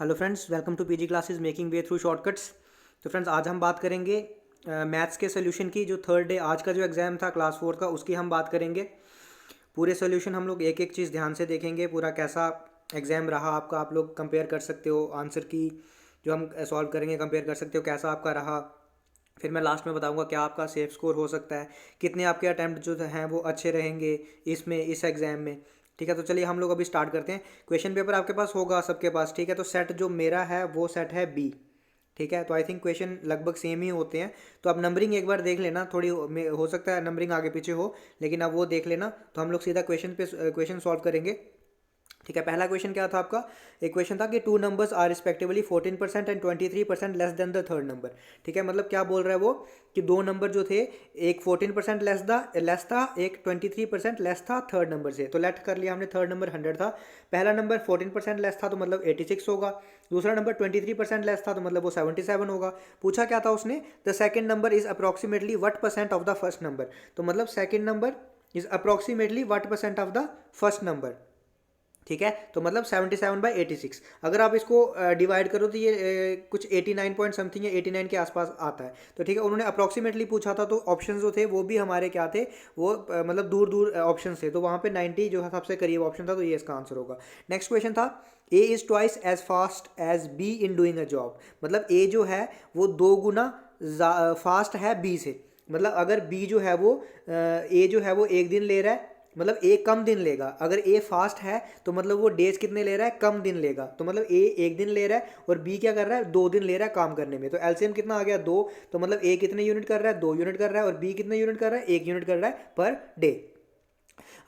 Hello friends, welcome to PG classes making way through shortcuts. तो friends, आज हम बात करेंगे मैथ्स के सोल्यूशन की। जो थर्ड डे आज का जो एग्ज़ाम था क्लास 4 का, उसकी हम बात करेंगे। पूरे सोल्यूशन हम लोग एक एक चीज़ ध्यान से देखेंगे, पूरा कैसा एग्ज़ाम रहा आपका। आप लोग कंपेयर कर सकते हो आंसर की, जो हम सॉल्व करेंगे कंपेयर कर सकते हो कैसा आपका रहा। फिर मैं लास्ट में बताऊंगा क्या आपका सेफ स्कोर हो सकता है, कितने आपके अटैम्प्ट जो हैं वो अच्छे रहेंगे इस एग्ज़ाम में। ठीक है, तो चलिए हम लोग अभी स्टार्ट करते हैं। क्वेश्चन पेपर आपके पास होगा सबके पास, ठीक है। तो सेट जो मेरा है वो सेट है बी, ठीक है। तो आई थिंक क्वेश्चन लगभग सेम ही होते हैं। तो अब नंबरिंग एक बार देख लेना, थोड़ी हो सकता है नंबरिंग आगे पीछे हो, लेकिन अब वो देख लेना। तो हम लोग सीधा क्वेश्चन सॉल्व करेंगे। ठीक है, पहला क्वेश्चन क्या था आपका। एक क्वेश्चन था कि two numbers are respectively 14% and 23% less than the third number. ठीक है, मतलब क्या बोल रहा है वो कि दो नंबर जो थे, एक 14% लेस था, एक 23% लेस था थर्ड नंबर से। तो लेट कर लिया हमने, थर्ड नंबर 100 था, पहला नंबर 14% लेस था तो मतलब 86 होगा, दूसरा नंबर 23% लेस था तो मतलब वो 77 होगा। पूछा क्या था उसने, the second number is approximately what percent of the first number. तो मतलब second number is approximately what percent of the first number. ठीक है, तो मतलब 77/86। अगर आप इसको डिवाइड करो तो ये कुछ 89 पॉइंट समथिंग या 89 के आसपास आता है। तो ठीक है, उन्होंने अप्रॉक्सीमेटली पूछा था, तो ऑप्शन जो थे वो भी हमारे क्या थे, वो मतलब दूर दूर ऑप्शन थे। तो वहाँ पे 90 जो है सबसे करीब ऑप्शन था, तो ये इसका आंसर होगा। नेक्स्ट क्वेश्चन था, A is twice as fast as B in doing a job. मतलब ए जो है वो दो गुना फास्ट है बी से। मतलब अगर बी जो है वो ए जो है वो एक दिन ले रहा है, मतलब ए कम दिन लेगा। अगर ए फास्ट है तो मतलब वो डेज कितने ले रहा है, कम दिन लेगा। तो मतलब ए एक दिन ले रहा है और बी क्या कर रहा है, 2 दिन ले रहा है काम करने में। तो एलसीएम कितना आ गया, 2। तो मतलब ए कितने यूनिट कर रहा है, 2 यूनिट कर रहा है, और बी कितने यूनिट कर रहा है, 1 यूनिट कर रहा है पर डे।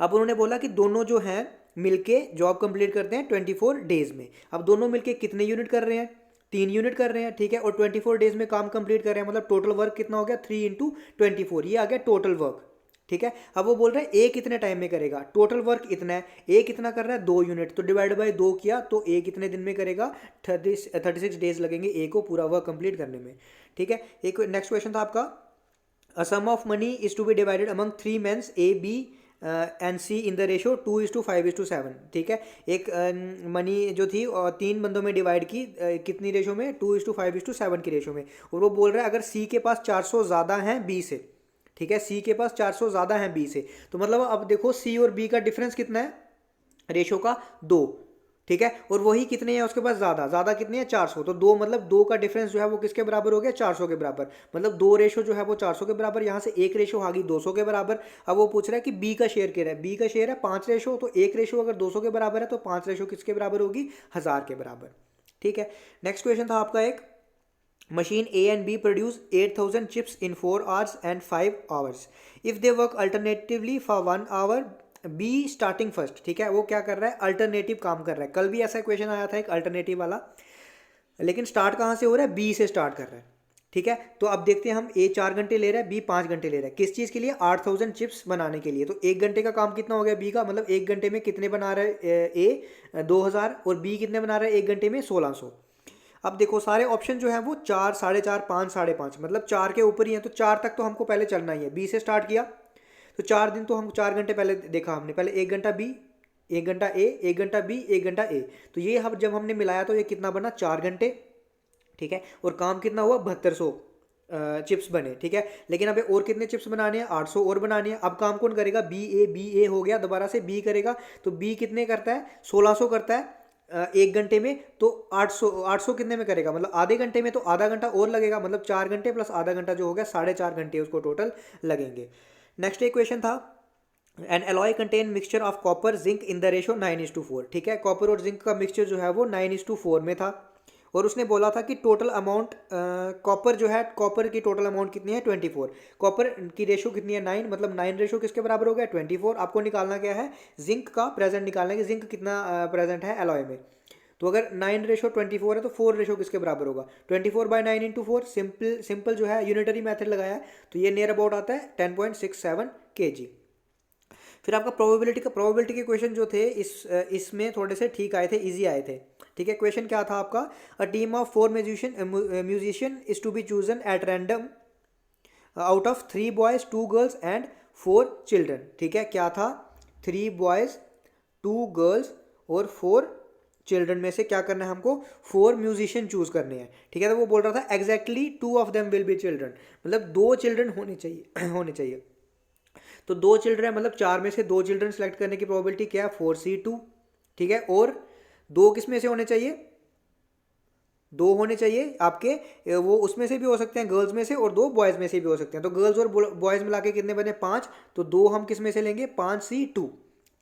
अब उन्होंने बोला कि दोनों जो हैं मिलके जॉब कंप्लीट करते हैं 24 डेज में। अब दोनों मिलके कितने यूनिट कर रहे हैं, 3 यूनिट कर रहे हैं, ठीक है। और 24 डेज में काम कंप्लीट कर रहे हैं, मतलब टोटल वर्क कितना हो गया, 3 × 24, ये आ गया टोटल वर्क। ठीक है, अब वो बोल रहे हैं ए कितने टाइम में करेगा, टोटल वर्क इतना है, ए कितना कर रहा है 2 यूनिट, तो डिवाइड बाय 2 किया तो ए कितने दिन में करेगा, 36 डेज लगेंगे ए को पूरा वर्क कंप्लीट करने में। ठीक है, एक नेक्स्ट क्वेश्चन था आपका, a sum of money is to be divided among 3 mens A B and C in the ratio 2:5:7। ठीक है, एक मनी जो थी और 3 बंदों में डिवाइड की, कितनी रेशो में, 2:5:7 की रेशो में। और वो बोल रहा है अगर सी के पास 400 ज़्यादा हैं बी से। ठीक है, सी के पास 400 ज़्यादा हैं बी से। तो मतलब अब देखो सी और बी का डिफरेंस कितना है, रेशो का 2। ठीक है, और वही कितने हैं उसके पास, ज़्यादा ज़्यादा कितने हैं, 400। तो दो मतलब दो का डिफरेंस जो है वो किसके बराबर हो गया, 400 के बराबर। मतलब दो रेशो जो है वो 400 के बराबर, यहाँ से एक रेशो आ गई 200 के बराबर। अब वो पूछ रहा है कि बी का शेयर क्या है, बी का शेयर है 5 रेशो। तो एक रेशो अगर 200 के बराबर है तो 5 रेशो किसके बराबर होगी, 1000 के बराबर। ठीक है, नेक्स्ट क्वेश्चन था आपका, एक machine A and B produce 8,000 chips in 4 hours and 5 hours. If they work alternatively for 1 hour, B starting first। ठीक है, वो क्या कर रहा है, अल्टरनेटिव काम कर रहा है। कल भी ऐसा क्वेश्चन आया था एक अल्टरनेटिव वाला, लेकिन स्टार्ट कहाँ से हो रहा है, बी से स्टार्ट कर रहा है। ठीक है, तो अब देखते हैं हम, ए 4 घंटे ले रहा है, बी 5 घंटे ले रहा है। किस चीज़ के लिए, 8,000 चिप्स बनाने के लिए। तो 1 घंटे का काम कितना हो गया बी का, मतलब 1 घंटे में कितने बना रहा है ए, 2,000, और बी कितने बना रहा है 1 घंटे में, 1,600। अब देखो सारे ऑप्शन जो है वो 4, 4.5, 5, 5.5, मतलब 4 के ऊपर ही है। तो 4 तक तो हमको पहले चलना ही है, बी से स्टार्ट किया तो 4 दिन तो हम 4 घंटे पहले देखा हमने, पहले 1 घंटा बी, 1 घंटा ए, 1 घंटा बी, 1 घंटा ए। तो ये हम जब हमने मिलाया तो ये कितना बना, 4 घंटे। ठीक है, और काम कितना हुआ, 7200 चिप्स बने। ठीक है, लेकिन अबे और कितने चिप्स बनाने हैं, 800 और बनाने हैं। अब काम कौन करेगा, बी ए हो गया, दोबारा से बी करेगा। तो बी कितने करता है, 1600 करता है 1 घंटे में। तो 800 कितने में करेगा, मतलब आधे घंटे में, तो आधा घंटा और लगेगा। मतलब 4 घंटे प्लस आधा घंटा जो हो गया, 4.5 घंटे उसको टोटल लगेंगे। नेक्स्ट एक क्वेश्चन था, N alloy contain mixture of copper zinc in the ratio 9:4। ठीक है, कॉपर और जिंक का मिक्सचर जो है वो 9:4 में था। और उसने बोला था कि टोटल अमाउंट, कॉपर जो है, कॉपर की टोटल अमाउंट कितनी है, 24। कॉपर की रेशो कितनी है, 9, मतलब 9 रेशो किसके बराबर हो गया, 24। आपको निकालना क्या है, जिंक का प्रेजेंट निकालना है कि जिंक कितना प्रेजेंट है एलॉय में। तो अगर 9:24 है तो 4 रेशो किसके बराबर होगा, 24/9 × 4। सिंपल सिंपल जो है यूनिटरी मेथड लगाया है, तो ये नियर अबाउट आता है 10.67 kg। फिर आपका प्रोबेबिलिटी के क्वेश्चन जो थे इसमें थोड़े से ठीक आए थे, इजी आए थे। ठीक है, क्वेश्चन क्या था आपका, a team of 4 musician is to be chosen at random out of 3 boys 2 girls and 4 children. ठीक है, क्या था, 3 बॉयज 2 गर्ल्स और 4 चिल्ड्रन में से क्या करना है हमको, 4 म्यूजिशियन चूज करने हैं, ठीक है। तो वो बोल रहा था exactly 2 of them will be children, मतलब 2 चिल्ड्रन होने चाहिए होने चाहिए। तो 2 चिल्ड्रन मतलब 4 में से 2 चिल्ड्रन सेलेक्ट करने की प्रोबेबिलिटी क्या है, 4c2, ठीक है। और 2 किस में से होने चाहिए, 2 होने चाहिए आपके, वो उसमें से भी हो सकते हैं गर्ल्स में से, और 2 बॉयज़ में से भी हो सकते हैं। तो गर्ल्स और बॉयज़ मिला के कितने बने, 5। तो 2 हम किस में से लेंगे, 5c2,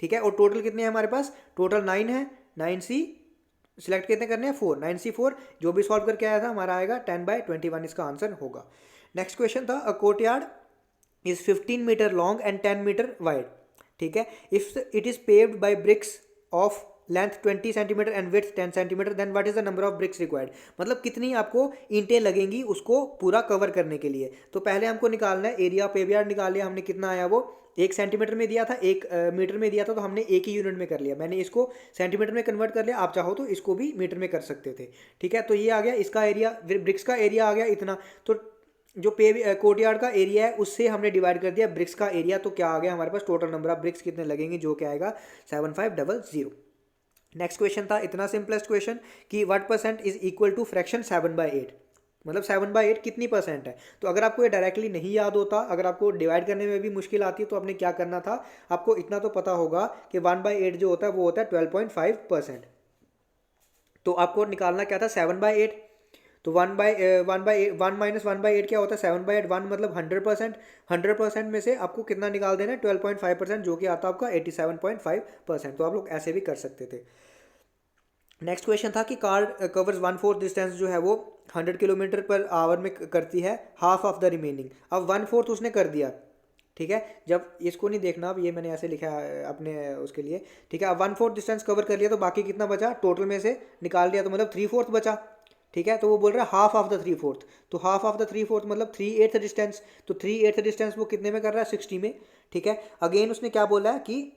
ठीक है। और टोटल कितने हैं हमारे पास, टोटल 9 है। 9c सिलेक्ट कितने करने हैं, 4, 9c4। जो भी सॉल्व करके आया था हमारा आएगा 10/21, इसका आंसर होगा। नेक्स्ट क्वेश्चन था, a courtyard is 15 metre long and 10 metre wide, ठीक है। If it is paved by bricks of length 20 centimetre and width 10 centimetre, then what is the number of bricks required, मतलब कितनी आपको ईंटें लगेंगी उसको पूरा कवर करने के लिए। तो पहले हमको निकालना है एरिया, पेवयार्ड निकाल लिया हमने, कितना आया वो 1 सेंटीमीटर में दिया था, 1 मीटर में दिया था, तो हमने एक ही यूनिट में कर लिया। मैंने इसको सेंटीमीटर में कन्वर्ट कर लिया, आप चाहो तो इसको भी मीटर में कर सकते थे, ठीक है। तो ये आ गया इसका एरिया, ब्रिक्स का एरिया आ गया इतना। तो जो कोर्टयार्ड का एरिया है उससे हमने डिवाइड कर दिया ब्रिक्स का एरिया, तो क्या आ गया हमारे पास, टोटल नंबर ऑफ ब्रिक्स कितने लगेंगे, जो क्या आएगा 7500। नेक्स्ट क्वेश्चन था इतना सिंपलेस्ट क्वेश्चन कि what percent is equal to fraction 7/8, मतलब 7/8 कितनी परसेंट है। तो अगर आपको ये डायरेक्टली नहीं याद होता, अगर आपको डिवाइड करने में भी मुश्किल आती है, तो आपने क्या करना था, आपको इतना तो पता होगा कि 1/8 जो होता है वो होता है 12.5%। तो आपको निकालना क्या था, 7/8। तो 1 माइनस 1/8 क्या होता है, 7/8। 1 मतलब 100%, 100% में से आपको कितना निकाल देना है, 12.5%, जो कि आता है आपका 87.5%। तो आप लोग ऐसे भी कर सकते थे। नेक्स्ट क्वेश्चन था कि कार कवर्स 1/4 डिस्टेंस जो है वो 100 किलोमीटर पर आवर में करती है, हाफ ऑफ द रिमेनिंग। अब 1/4 उसने कर दिया, ठीक है। जब इसको नहीं देखना, अब ये मैंने ऐसे लिखा है अपने उसके लिए, ठीक है। अब 1/4 डिस्टेंस कवर कर लिया, तो बाकी कितना बचा, टोटल में से निकाल लिया, तो मतलब 3/4 बचा, ठीक है। तो वो बोल रहा है हाफ ऑफ द 3/4, तो हाफ ऑफ द 3/4 मतलब 3/8 डिस्टेंस। तो 3/8 डिस्टेंस वो कितने में कर रहा है, 60 में, ठीक है। अगेन उसने क्या बोला है कि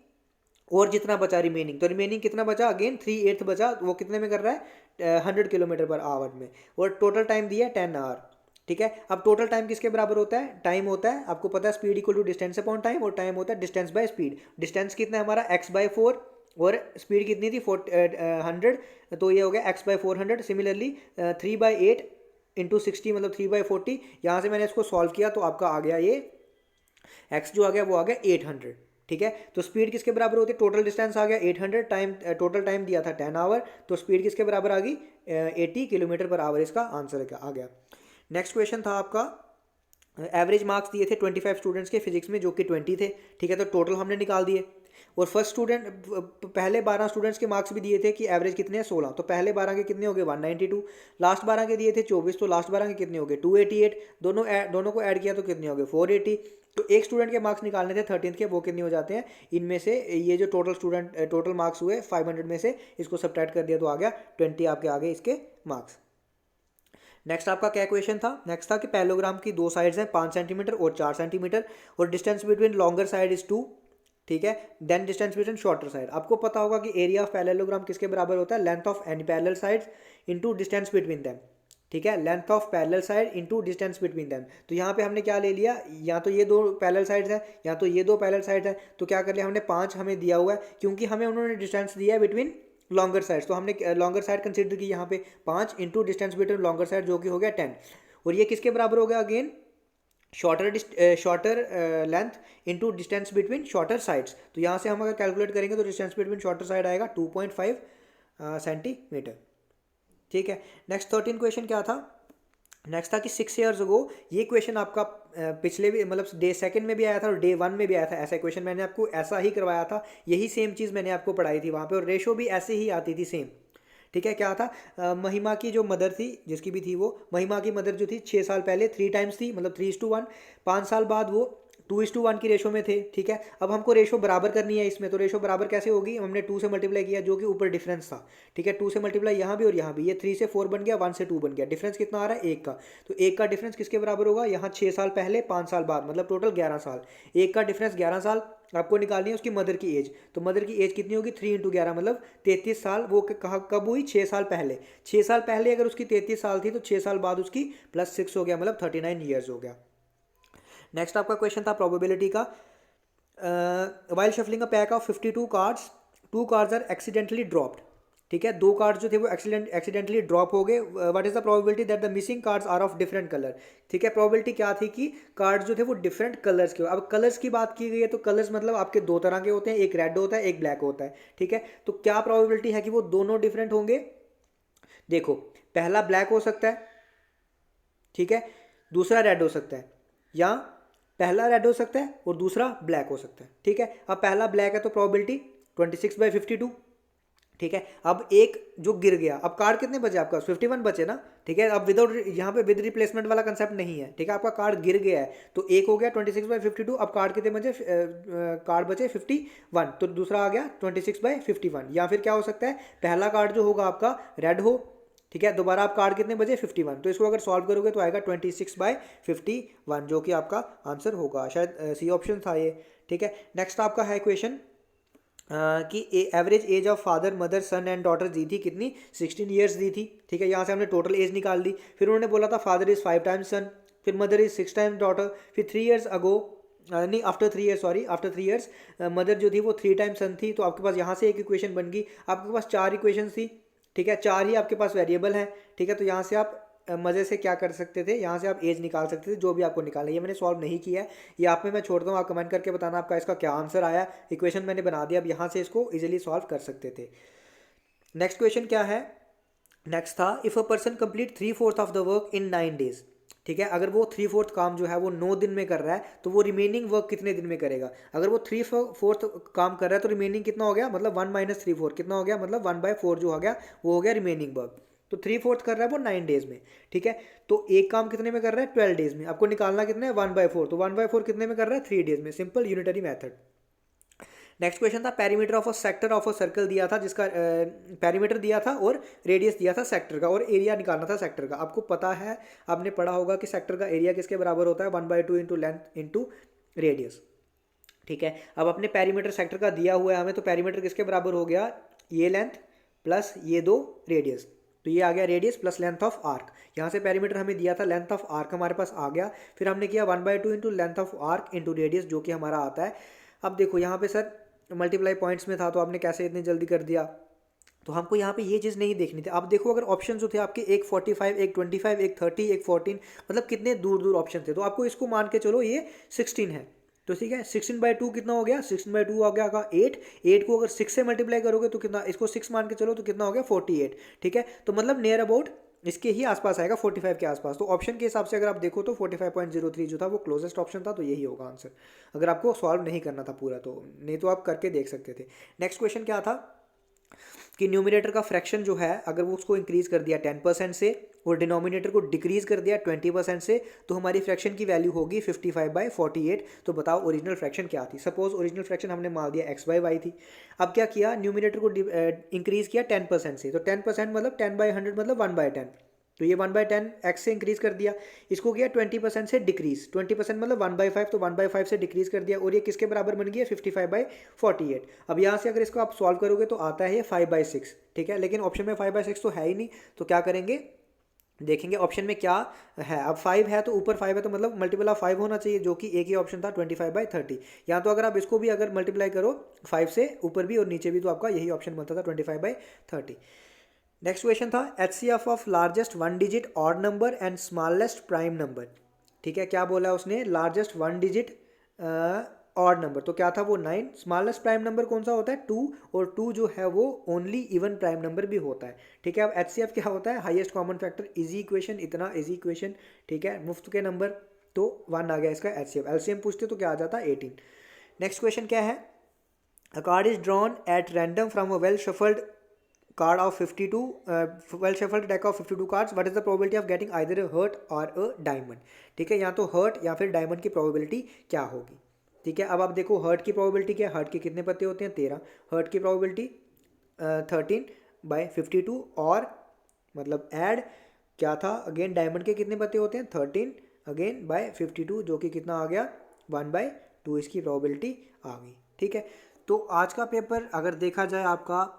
और जितना बचा रिमेनिंग, तो रिमेनिंग कितना बचा, अगेन 3/8 बचा, वो कितने में कर रहा है, 100 किलोमीटर पर आवर में। और टोटल टाइम दिया है 10 आवर, ठीक है। अब टोटल टाइम किसके बराबर होता है, टाइम होता है, आपको पता है speed equal to distance upon time, और टाइम होता है डिस्टेंस बाय स्पीड। डिस्टेंस कितना है हमारा x/4, और स्पीड कितनी थी 100, तो ये हो गया x/400। सिमिलरली 3/8 इंटू 60 मतलब 3/40। यहाँ से मैंने इसको सॉल्व किया, तो आपका आ गया ये x जो आ गया वो आ गया 800, ठीक है। तो स्पीड किसके बराबर होती है, टोटल डिस्टेंस आ गया 800, टाइम टोटल टाइम दिया था 10 आवर, तो स्पीड किसके बराबर आ गई 80 किलोमीटर पर आवर, इसका आंसर आ गया। नेक्स्ट क्वेश्चन था आपका, एवरेज मार्क्स दिए थे 25 स्टूडेंट्स के फिजिक्स में, जो कि 20 थे, ठीक है। तो टोटल हमने निकाल दिए। और फर्स्ट स्टूडेंट, पहले 12 स्टूडेंट्स के मार्क्स भी दिए थे कि एवरेज कितने हैं 16, तो पहले 12 के कितने हो गए 192। लास्ट 12 के दिए थे 24, तो लास्ट 12 के कितने हो गए 288। दोनों को ऐड किया तो कितने हो गए 480। तो एक स्टूडेंट के मार्क्स निकालने थे 13th के, वो कितने हो जाते हैं, इनमें से ये जो टोटल मार्क्स हुए 500 में से इसको सब्ट्रैक्ट कर दिया, तो आ गया 20 आपके आ गए इसके मार्क्स। नेक्स्ट आपका क्या क्वेश्चन था, नेक्स्ट था कि पैरेललोग्राम की 2 साइड्स हैं 5 सेंटीमीटर और 4 सेंटीमीटर, और distance between longer side is 2, ठीक है। Then distance between shorter side. आपको पता होगा कि एरिया ऑफ पैरेललोग्राम किसके बराबर होता है, length of any parallel sides into distance between them, ठीक है। Length of parallel side into distance between them. तो यहाँ पे हमने क्या ले लिया, या तो ये 2 पैरेलल साइड्स हैं, या तो ये 2 पैरेलल साइड्स हैं, तो क्या कर लिया हमने 5 हमें दिया हुआ है, क्योंकि हमें उन्होंने डिस्टेंस दिया है बिटवीन लॉन्गर साइड, तो हमने लॉन्गर साइड कंसिडर की यहाँ पे 5 into distance between longer side, जो कि हो गया 10। और ये किसके बराबर हो गया, again shorter length into distance between shorter sides. तो यहाँ से हम अगर कैलकुलेट करेंगे तो डिस्टेंस बिटवीन शॉर्टर साइड आएगा 2.5 सेंटीमीटर, ठीक है। नेक्स्ट 13 क्वेश्चन क्या था, नेक्स्ट था कि 6 ईयर्स अगो, ये क्वेश्चन आपका पिछले भी मतलब डे 2 में भी आया था और डे 1 में भी आया था। ऐसा क्वेश्चन मैंने आपको ऐसा ही करवाया था, यही सेम चीज़ मैंने आपको पढ़ाई थी वहाँ पे, और रेशो भी ऐसे ही आती थी सेम, ठीक है। क्या था, महिमा की जो मदर थी, जिसकी भी थी वो, महिमा की मदर जो थी 6 साल पहले 3 टाइम्स थी, मतलब 3:1। 5 साल बाद वो 2:1 की रेशो में थे, ठीक है। अब हमको रेशो बराबर करनी है इसमें, तो रेशो बराबर कैसे होगी, हमने 2 से मल्टीप्लाई किया, जो कि ऊपर डिफरेंस था, ठीक है। 2 से मल्टीप्लाई यहाँ भी और यहाँ भी, ये 3 से 4 बन गया, 1 से 2 बन गया, डिफरेंस कितना आ रहा है 1 का। तो 1 का डिफरेंस किसके बराबर होगा, यहाँ 6 साल पहले 5 साल बाद, मतलब टोटल 11 साल। 1 का डिफरेंस 11 साल, आपको निकालनी है उसकी मदर की एज। तो मदर की एज कितनी होगी 3 × 11 मतलब 33 साल। वो कब हुई 6 साल पहले। 6 साल पहले अगर उसकी 33 साल थी, तो 6 साल बाद उसकी +6 हो गया, मतलब 39 ईयर्स हो गया। नेक्स्ट आपका क्वेश्चन था प्रोबेबिलिटी का, while shuffling a pack of 52 cards 2 cards are accidentally dropped, ठीक है, 2 कार्ड जो थे वो एक्सीडेंटली ड्रॉप हो गए। What is the probability that the missing cards are of different colour. ठीक है, प्रोबेबिलिटी क्या थी कि कार्ड जो थे वो डिफरेंट कलर्स के। अब कलर्स की बात की गई है तो कलर्स मतलब आपके 2 तरह के होते हैं, एक रेड होता है एक ब्लैक होता है। ठीक है, तो क्या प्रोबेबिलिटी है कि वो दोनों डिफरेंट होंगे। देखो, पहला ब्लैक हो सकता है, ठीक है, दूसरा रेड हो सकता है, या पहला रेड हो सकता है और दूसरा ब्लैक हो सकता है। ठीक है, अब पहला ब्लैक है तो प्रोबेबिलिटी 26/52। ठीक है, अब एक जो गिर गया, अब कार्ड कितने बचे आपका, 51 बचे ना। ठीक है, अब विदाउट यहाँ पे विद रिप्लेसमेंट वाला कंसेप्ट नहीं है। ठीक है, आपका कार्ड गिर गया है तो एक हो गया 26/52। अब कार्ड कितने बचे, कार्ड बचे 51, तो दूसरा आ गया 26/51। या फिर क्या हो सकता है, पहला कार्ड जो होगा आपका रेड हो, ठीक है, दोबारा आप कार्ड कितने बजे 51, तो इसको अगर सॉल्व करोगे तो आएगा 26/51, जो कि आपका आंसर होगा। शायद सी ऑप्शन था ये। ठीक है, नेक्स्ट आपका है क्वेश्चन कि average age of father mother son and daughter दी थी कितनी, 16 ईयर्स दी थी। ठीक है, यहाँ से हमने टोटल एज निकाल दी। फिर उन्होंने बोला था फादर इज 5 टाइम्स सन, फिर मदर इज 6 टाइम्स डॉटर, फिर 3 ईयर्स अगो नहीं after 3 years, sorry after 3 years mother जो थी वो 3 टाइम्स सन थी। तो आपके पास यहाँ से एक इक्वेशन बन गई, आपके पास 4 इक्वेशन थी। ठीक है, 4 ही आपके पास वेरिएबल हैं। ठीक है, तो यहाँ से आप मज़े से क्या कर सकते थे, यहाँ से आप एज निकाल सकते थे जो भी आपको निकालना है। ये मैंने सॉल्व नहीं किया है, ये आप में मैं छोड़ता हूँ, आप कमेंट करके बताना आपका इसका क्या आंसर आया। इक्वेशन मैंने बना दिया, अब यहाँ से इसको इजीली सॉल्व कर सकते थे। नेक्स्ट क्वेश्चन क्या है, नेक्स्ट था if a person complete 3/4 of the work in 9 days. ठीक है, अगर वो 3/4 काम जो है वो 9 दिन में कर रहा है तो वो रिमेनिंग वर्क कितने दिन में करेगा। अगर वो 3/4 काम कर रहा है तो रिमेनिंग कितना हो गया, मतलब 1 - 3/4 कितना हो गया, मतलब 1/4 जो हो गया वो हो गया रिमेनिंग वर्क। तो 3/4 कर रहा है वो 9 डेज में। ठीक है, तो एक काम कितने में कर रहा है, 12 डेज में। आपको निकालना कितना है, 1/4, तो 1/4 कितने में कर रहा है, 3 डेज में। Simple unitary method. Next question था perimeter of a sector of a circle दिया था, जिसका पेरीमीटर दिया था और रेडियस दिया था सेक्टर का, और एरिया निकालना था सेक्टर का। आपको पता है, आपने पढ़ा होगा कि सेक्टर का एरिया किसके बराबर होता है, 1/2 इंटू लेंथ इंटू रेडियस। ठीक है, अब अपने पेरीमीटर सेक्टर का दिया हुआ है हमें, तो पेरीमीटर किसके बराबर हो गया, ये लेंथ प्लस ये 2 रेडियस। तो ये आ गया radius plus length of arc. यहाँ से पेरीमीटर हमें दिया था, लेंथ ऑफ आर्क हमारे पास आ गया। फिर हमने किया 1/2 into length of arc into radius, जो कि हमारा आता है। अब देखो यहाँ पे सर मल्टीप्लाई पॉइंट्स में था, तो आपने कैसे इतनी जल्दी कर दिया, तो हमको यहाँ पे ये चीज़ नहीं देखनी थी। अब देखो, अगर ऑप्शन जो थे आपके एक 45, एक 25, एक 30, एक 14, मतलब कितने दूर दूर ऑप्शन थे, तो आपको इसको मान के चलो ये 16 है। तो ठीक है, 16/2 कितना हो गया, 16/2 हो गया का 8। 8 को अगर 6 से मल्टीप्लाई करोगे तो कितना, इसको 6 मान के चलो तो कितना हो गया 48। ठीक है, तो मतलब नियर अबाउट इसके ही आसपास आएगा, 45 के आसपास। तो ऑप्शन के हिसाब से अगर आप देखो तो 45.03 जो था वो क्लोजेस्ट ऑप्शन था, तो यही होगा आंसर, अगर आपको सॉल्व नहीं करना था पूरा तो। नहीं तो आप करके देख सकते थे। नेक्स्ट क्वेश्चन क्या था कि न्यूमिनेटर का फ्रैक्शन जो है अगर वो उसको इंक्रीज कर दिया 10% से और डिनोमिनेटर को डिक्रीज कर दिया 20% से, तो हमारी फ्रैक्शन की वैल्यू होगी 55/48। तो बताओ ओरिजिनल फ्रैक्शन क्या थी। सपोज ओरिजिनल फ्रैक्शन हमने मान दिया x/y थी। अब क्या किया, न्यूमिनेटर को इंक्रीज किया 10% से, तो 10% मतलब 10/100 मतलब 1/10। तो ये 1/10 x से इंक्रीज कर दिया। इसको किया 20% से डिक्रीज, 20% मतलब 1/5, तो 1/5 से डिक्रीज कर दिया, और ये किसके बराबर बन गया 55/48। अब यहाँ से अगर इसको आप सॉल्व करोगे तो आता है ये 5/6। ठीक है, लेकिन ऑप्शन में 5/6 तो है ही नहीं, तो क्या करेंगे, देखेंगे ऑप्शन में क्या है। अब 5 है तो ऊपर 5 है तो मतलब मल्टीपल ऑफ 5 होना चाहिए, जो कि एक ही ऑप्शन था 25/30। यहाँ तो अगर आप इसको भी अगर मल्टीप्लाई करो 5 से ऊपर भी और नीचे भी, तो आपका यही ऑप्शन बनता था 25/30। नेक्स्ट क्वेश्चन था HCF of largest 1 digit odd number and smallest prime number. ठीक है, क्या बोला उसने, लार्जेस्ट 1 डिजिट ऑड नंबर, तो क्या था वो 9। स्मॉलेस्ट प्राइम नंबर कौन सा होता है 2, और 2 जो है वो ओनली इवन प्राइम नंबर भी होता है। ठीक है, अब HCF क्या होता है, highest common factor. Easy equation, इतना इजी इक्वेशन। ठीक है, मुफ्त के नंबर, तो 1 आ गया इसका HCF। LCM पूछते तो क्या आ जाता 18। नेक्स्ट क्वेश्चन क्या है, अ card is drawn at random from a well shuffled card of 52 well shuffled deck of 52 cards. What is the probability of getting either a heart or a diamond। ठीक है, या तो हर्ट या फिर diamond की probability क्या होगी। ठीक है, अब आप देखो हर्ट की प्रोबेबिलिटी क्या है, हर्ट के कितने पत्ते होते हैं 13, हर्ट की प्रोबेबिलिटी 13/52, और मतलब ऐड क्या था अगेन, डायमंड के कितने पत्ते होते हैं 13 अगेन बाय 52, जो कि कितना आ गया 1/2 इसकी प्रोबेबिलिटी आ गई। ठीक है, तो आज का पेपर अगर देखा जाए आपका,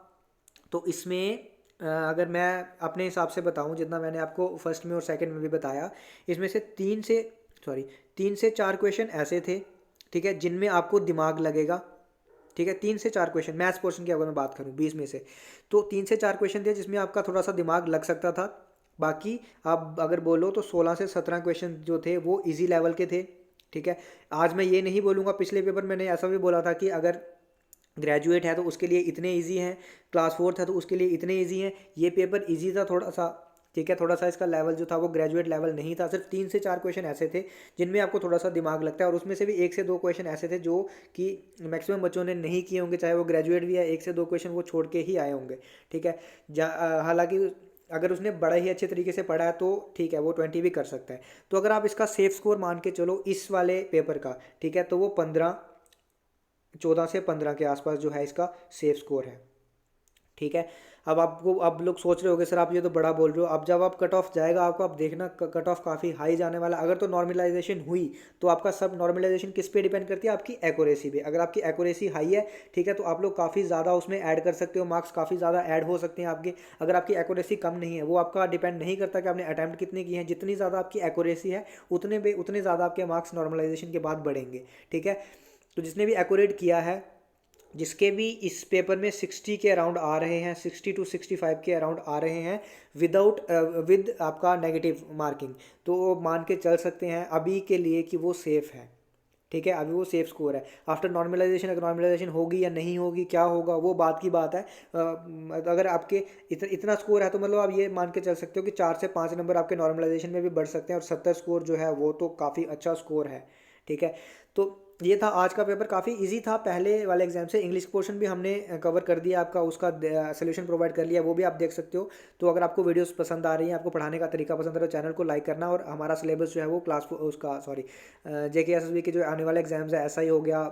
तो इसमें अगर मैं अपने हिसाब से बताऊं, जितना मैंने आपको फर्स्ट में और सेकंड में भी बताया, इसमें से 3 से 4 क्वेश्चन ऐसे थे, ठीक है, जिनमें आपको दिमाग लगेगा, ठीक है, 3 से 4 क्वेश्चन मैथ्स पोर्शन की अगर मैं बात करूँ 20 में से, तो 3 से 4 क्वेश्चन थे जिसमें आपका थोड़ा सा दिमाग लग सकता था। बाकी आप अगर बोलो तो 16 से 17 क्वेश्चन जो थे वो इजी लेवल के थे। ठीक है, आज मैं ये नहीं बोलूँगा, पिछले पेपर मैंने ऐसा भी बोला था कि अगर ग्रेजुएट है तो उसके लिए इतने इजी हैं, क्लास फोर्थ है तो उसके लिए इतने इजी हैं। ये पेपर इजी था थोड़ा सा, ठीक है, थोड़ा सा इसका लेवल जो था वो ग्रेजुएट लेवल नहीं था। सिर्फ 3 से 4 क्वेश्चन ऐसे थे जिनमें आपको थोड़ा सा दिमाग लगता है, और उसमें से भी 1 से 2 क्वेश्चन ऐसे थे जो कि मैक्सिमम बच्चों ने नहीं किए होंगे, चाहे वो ग्रेजुएट भी है, 1 से 2 क्वेश्चन वो छोड़ के ही आए होंगे। ठीक है, हालांकि अगर उसने बड़ा ही अच्छे तरीके से पढ़ा है तो ठीक है, वो 20 भी कर सकता है। तो अगर आप इसका सेफ स्कोर मान के चलो इस वाले पेपर का, ठीक है, तो वो 14 से 15 के आसपास जो है इसका सेफ स्कोर है। ठीक है, अब लोग सोच रहे होंगे सर आप ये तो बड़ा बोल रहे हो। अब जब आप कट ऑफ जाएगा आपको, आप देखना कट ऑफ काफ़ी हाई जाने वाला। अगर तो नॉर्मलाइजेशन हुई तो आपका सब नॉर्मलाइजेशन किस पे डिपेंड करती है, आपकी एक्यूरेसी पे। अगर आपकी एक्यूरेसी हाई है, ठीक है, तो आप लोग काफ़ी ज़्यादा उसमें ऐड कर सकते हो, मार्क्स काफ़ी ज़्यादा ऐड हो सकते हैं आपके। अगर आपकी एक्यूरेसी कम नहीं है, वो आपका डिपेंड नहीं करता कि आपने अटैम्प्ट कितने किए हैं, जितनी ज़्यादा आपकी एक्यूरेसी है उतने ज़्यादा आपके मार्क्स नॉर्मलाइजेशन के बाद बढ़ेंगे। ठीक है, तो जिसने भी एक्यूरेट किया है, जिसके भी इस पेपर में 60 के अराउंड आ रहे हैं, 60 to 65 के अराउंड आ रहे हैं विद आपका नेगेटिव मार्किंग, तो वो मान के चल सकते हैं अभी के लिए कि वो सेफ़ है। ठीक है, अभी वो सेफ स्कोर है। आफ्टर नॉर्मलाइजेशन अगर नॉर्मलाइजेशन होगी या नहीं होगी, क्या होगा, वो बात की बात है। अगर आपके इतना स्कोर है तो मतलब आप ये मान के चल सकते हो कि 4 से 5 नंबर आपके नॉर्मलाइजेशन में भी बढ़ सकते हैं, और 70 स्कोर जो है वो तो काफ़ी अच्छा स्कोर है। ठीक है, तो ये था आज का पेपर, काफ़ी इजी था पहले वाले एग्जाम से। इंग्लिश पोर्शन भी हमने कवर कर दिया आपका, उसका सोल्यूशन प्रोवाइड कर लिया, वो भी आप देख सकते हो। तो अगर आपको वीडियोस पसंद आ रही हैं, आपको पढ़ाने का तरीका पसंद आ रहा है, तो चैनल को लाइक करना। और हमारा सिलेबस जो है वो क्लास उसका सॉरी JKSSB के जो आने वाले एग्जाम्स है, SI हो गया,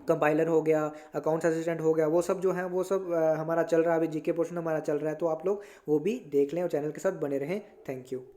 कंपाइलर हो गया, अकाउंट्स असिस्टेंट हो गया, वो सब जो है वो सब हमारा चल रहा है। अभी GK पोर्शन हमारा चल रहा है, तो आप लोग वो भी देख लें और चैनल के साथ बने रहें। Thank you.